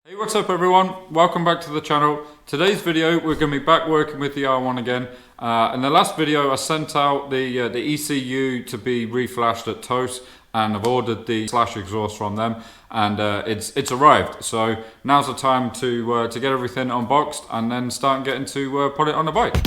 Hey, what's up everyone? Welcome back to the channel. Today's video we're going to be back working with the R1 again. In the last video I sent out the ECU to be reflashed at Toce, and I've ordered the slash exhaust from them, and it's arrived. So now's the time to get everything unboxed and then start getting to put it on the bike.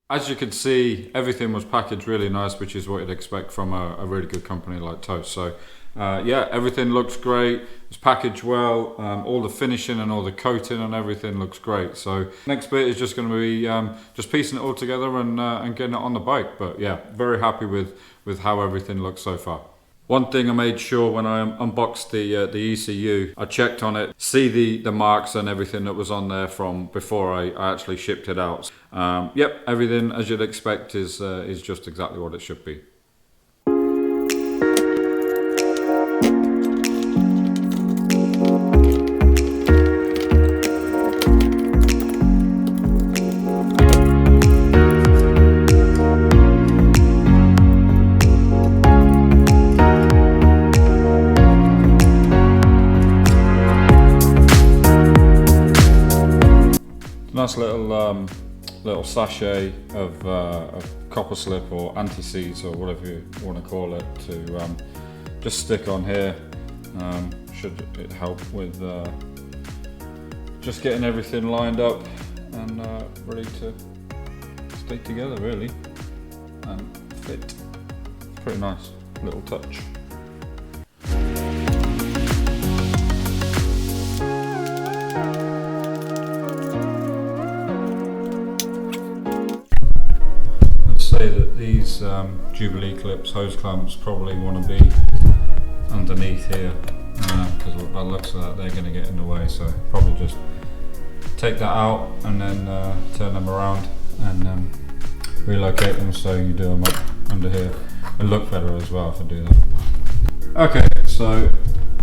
As you can see, everything was packaged really nice, which is what you'd expect from a really good company like Toce. So yeah, everything looks great. It's packaged well. All the finishing and all the coating and everything looks great. So next bit is just going to be just piecing it all together and getting it on the bike. But yeah, very happy with how everything looks so far. One thing I made sure when I unboxed the ECU, I checked on it, see the marks and everything that was on there from before I actually shipped it out. Yep, everything as you'd expect is just exactly what it should be. Nice little sachet of copper slip or anti-seize or whatever you want to call it to just stick on here. Should it help with just getting everything lined up and ready to stay together really and fit. Pretty nice little touch. Say that these Jubilee clips, hose clamps, probably want to be underneath here because by the looks of that they're going to get in the way, so probably just take that out and then turn them around and relocate them so you do them up under here. It'll look better as well if I do that. Okay, so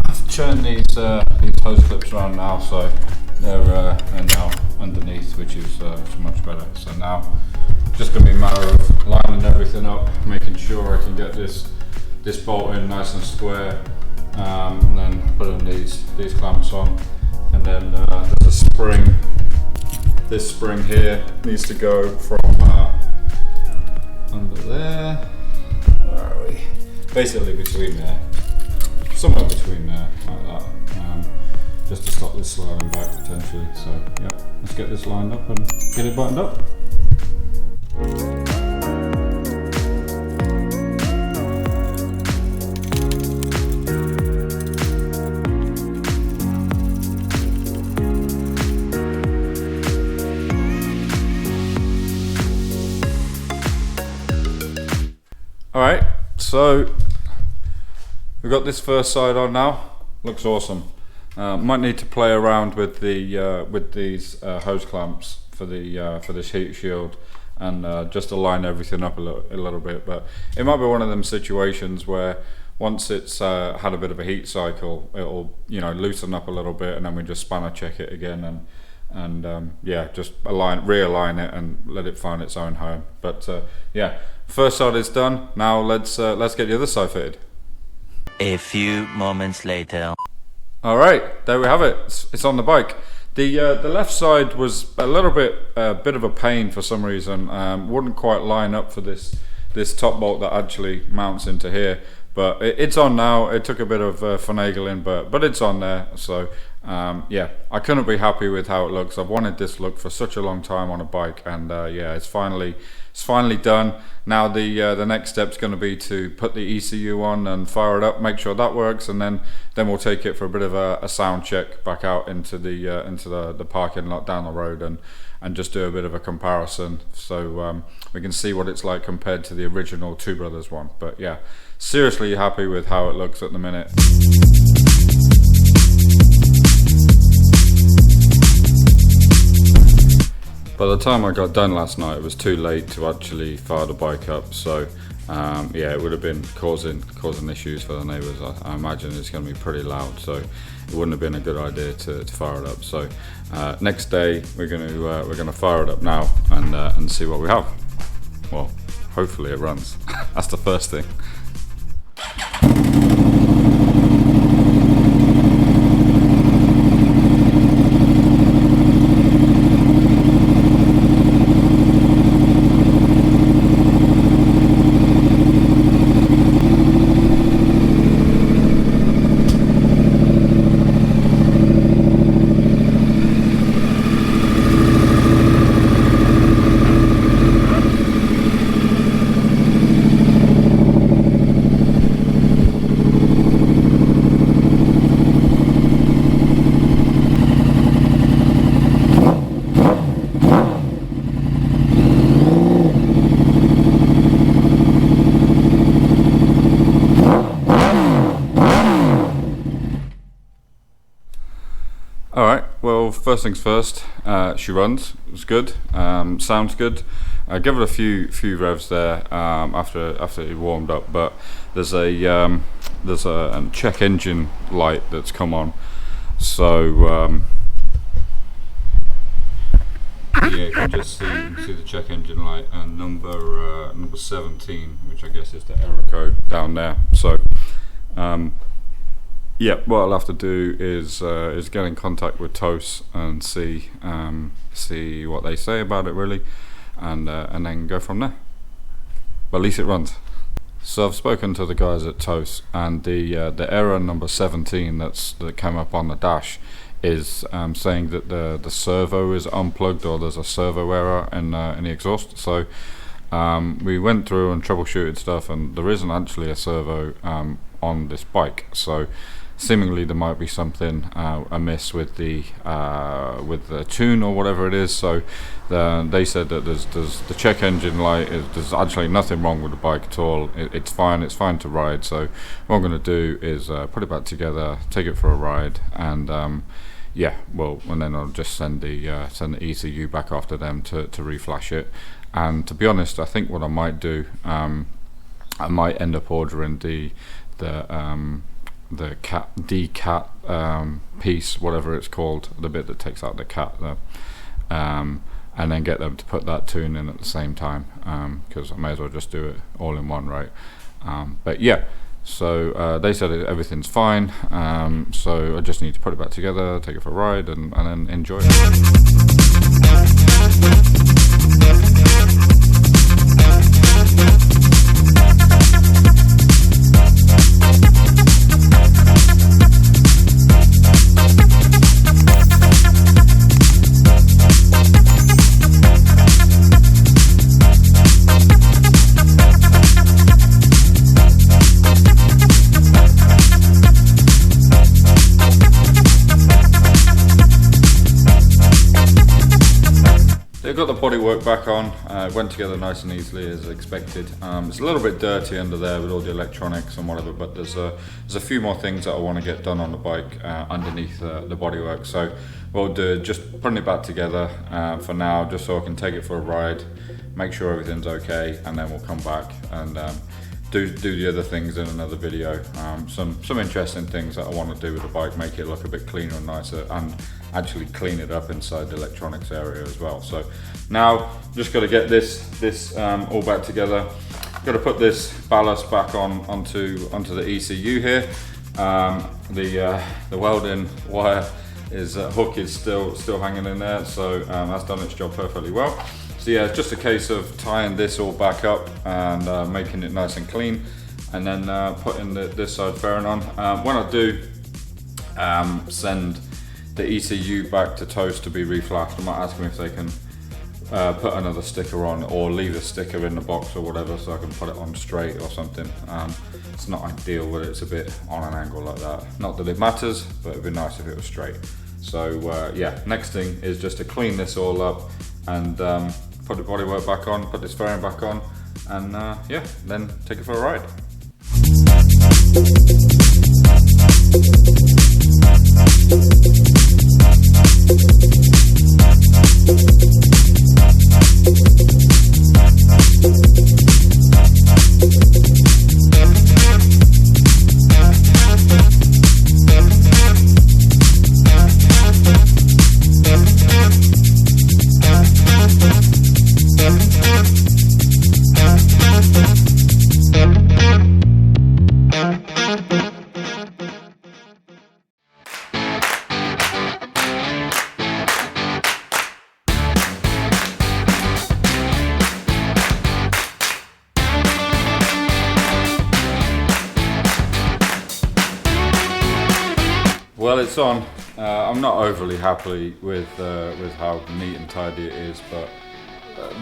I've turned these hose clips around now, so they're now underneath, which is much better. So now just going to be a matter of lining everything up, making sure I can get this bolt in nice and square, and then putting these clamps on, and then there's a spring. This spring here needs to go from under there. Where are we? Basically between there, somewhere between there, like that, just to stop this sliding back potentially. So yeah, let's get this lined up and get it buttoned up. Alright, so we've got this first side on now. Looks awesome. Might need to play around with these hose clamps for this heat shield, and just align everything up a little bit. But it might be one of them situations where once it's had a bit of a heat cycle, it'll loosen up a little bit, and then we just spanner check it again and yeah, just realign it and let it find its own home. But yeah, first side is done. Now let's get the other side fitted. A few moments later. All right, there we have it. It's on the bike. The left side was a little bit of a pain for some reason. Wouldn't quite line up for this top bolt that actually mounts into here. But it's on now. It took a bit of finagling, but it's on there. So yeah, I couldn't be happy with how it looks. I've wanted this look for such a long time on a bike, and yeah, it's finally it's finally done. Now the next step's going to be to put the ECU on and fire it up, make sure that works, and then we'll take it for a bit of a sound check back out into the parking lot down the road, and just do a bit of a comparison, so we can see what it's like compared to the original Two Brothers one. But yeah, seriously happy with how it looks at the minute. By the time I got done last night, it was too late to actually fire the bike up, so yeah, it would have been causing issues for the neighbours. I imagine it's going to be pretty loud, so it wouldn't have been a good idea to fire it up. So next day we're going to fire it up now and see what we have. Well, hopefully it runs. That's the first thing. Alright, well, first things first, she runs. It's good, sounds good. Give it a few revs there after it warmed up, but there's a check engine light that's come on, so yeah, you can just see the check engine light and number 17, which I guess is the error code down there. So yeah, what I'll have to do is get in contact with Toce and see what they say about it, really, and then go from there. But at least it runs. So I've spoken to the guys at Toce, and the error number 17 that came up on the dash is saying that the servo is unplugged, or there's a servo error in the exhaust. So we went through and troubleshooted stuff, and there isn't actually a servo on this bike. So seemingly there might be something amiss with the tune or whatever it is. So they said that there's the check engine light there's actually nothing wrong with the bike at all. It's fine to ride. So what I'm going to do is put it back together, take it for a ride, and yeah, well, and then I'll just send the ECU back after them to reflash it. And to be honest, I think what I might do, I might end up ordering the cat piece, whatever it's called, the bit that takes out the cat, and then get them to put that tune in at the same time, because I may as well just do it all in one, right? But yeah, so they said everything's fine, so I just need to put it back together, take it for a ride, and then enjoy it. They've got the bodywork back on, went together nice and easily as expected. It's a little bit dirty under there with all the electronics and whatever, but there's a few more things that I want to get done on the bike underneath the bodywork. So what we'll do is just putting it back together for now, just so I can take it for a ride, make sure everything's okay, and then we'll come back and do the other things in another video. Some interesting things that I want to do with the bike, make it look a bit cleaner and nicer, and actually clean it up inside the electronics area as well. So now just got to get this all back together. Got to put this ballast back onto the ECU here. The welding wire hook is still hanging in there, so that's done its job perfectly well. So yeah, it's just a case of tying this all back up and making it nice and clean, and then putting this side fairing on. When I do send the ECU back to Toce to be reflashed, I might ask them if they can put another sticker on or leave a sticker in the box or whatever so I can put it on straight or something. It's not ideal when it's a bit on an angle like that. Not that it matters, but it'd be nice if it was straight. So yeah, next thing is just to clean this all up and put the bodywork back on, put this fairing back on, and yeah, then take it for a ride. Well, it's on. I'm not overly happy with how neat and tidy it is, but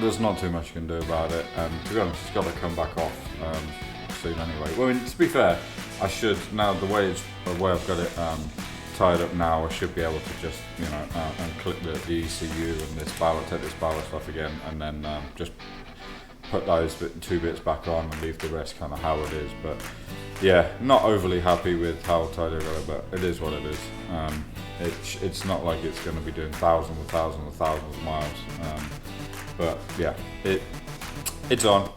there's not too much you can do about it. To be honest, it's got to come back off soon anyway. Well, I mean, to be fair, I should now the way I've got it tied up now, I should be able to just unclip the ECU and this ballast, take this ballast off again, and then just put those two bits back on and leave the rest kind of how it is. But yeah, not overly happy with how tidy I got it, but it is what it is. It's not like it's going to be doing thousands of miles. But yeah, it's on.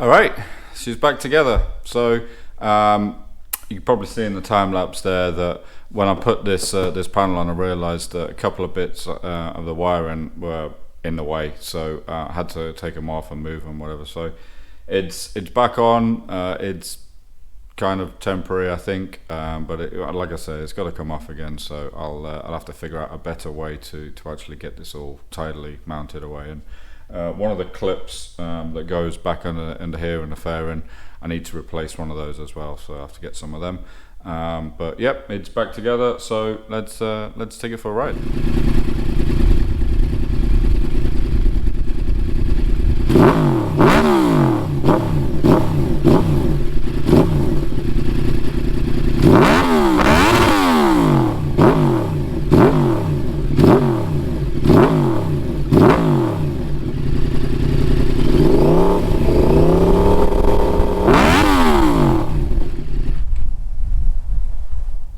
Alright, she's back together. So you can probably see in the time lapse there that when I put this panel on, I realised that a couple of bits of the wiring were in the way, so I had to take them off and move them, whatever. So it's back on. It's kind of temporary, I think, but like I say, it's got to come off again. So I'll have to figure out a better way to actually get this all tidily mounted away. And one of the clips that goes back under here in the fairing, I need to replace one of those as well, so I have to get some of them. But yep, it's back together, so let's take it for a ride.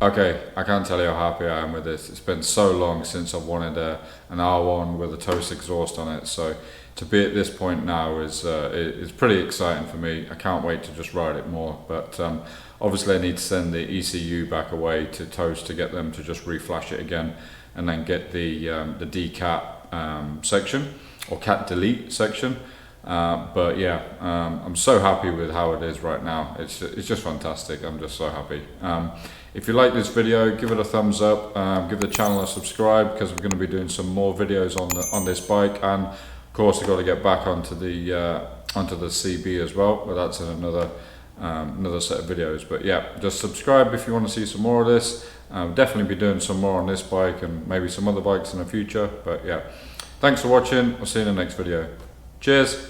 Okay, I can't tell you how happy I am with this. It's been so long since I've wanted an R1 with a Toce exhaust on it, so to be at this point now is pretty exciting for me. I can't wait to just ride it more, but obviously I need to send the ECU back away to Toce to get them to just reflash it again, and then get the decat section, or cat delete section. But yeah, I'm so happy with how it is right now. It's just fantastic. I'm just so happy. If you like this video, give it a thumbs up, give the channel a subscribe, because we're going to be doing some more videos on this bike, and of course I've got to get back onto the CB as well, but that's in another set of videos. But yeah, just subscribe if you want to see some more of this. Definitely be doing some more on this bike and maybe some other bikes in the future. But yeah, thanks for watching. I'll see you in the next video. Cheers.